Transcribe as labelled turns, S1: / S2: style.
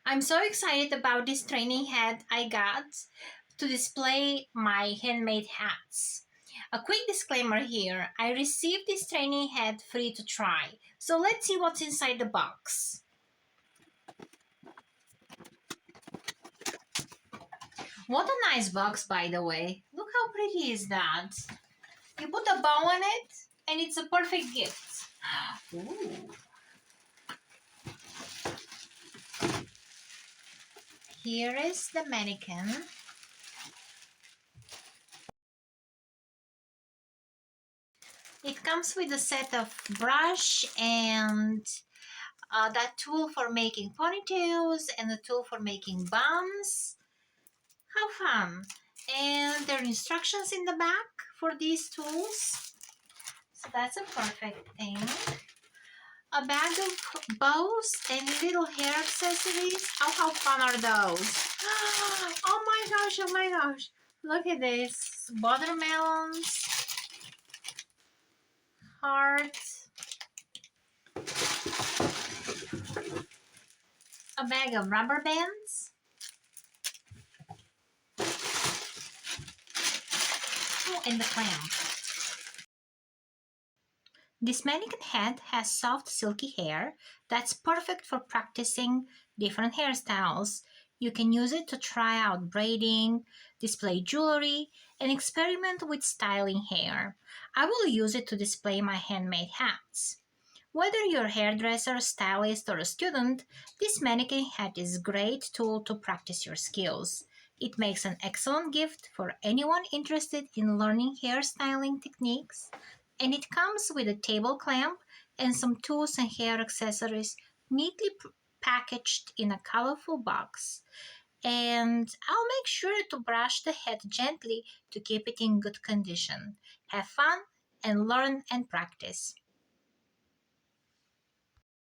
S1: I'm so excited about this training head I got to display my handmade hats. A quick disclaimer here, I received this training head free to try, so let's see what's inside the box. What a nice box, by the way. Look how pretty is that. You put a bow on it and it's a perfect gift. Ooh. Here is the mannequin. It comes with a set of brush and that tool for making ponytails and a tool for making buns. How fun! And there are instructions in the back for these tools. So that's a perfect thing. A bag of bows and little hair accessories. Oh, how fun are those? Oh my gosh, oh my gosh. Look at this. Watermelons, hearts, a bag of rubber bands, oh, and the clamp. This mannequin head has soft, silky hair that's perfect for practicing different hairstyles. You can use it to try out braiding, display jewelry, and experiment with styling hair. I will use it to display my handmade hats. Whether you're a hairdresser, stylist, or a student, this mannequin hat is a great tool to practice your skills. It makes an excellent gift for anyone interested in learning hairstyling techniques, and it comes with a table clamp and some tools and hair accessories neatly packaged in a colorful box. And I'll make sure to brush the head gently to keep it in good condition. Have fun and learn and practice.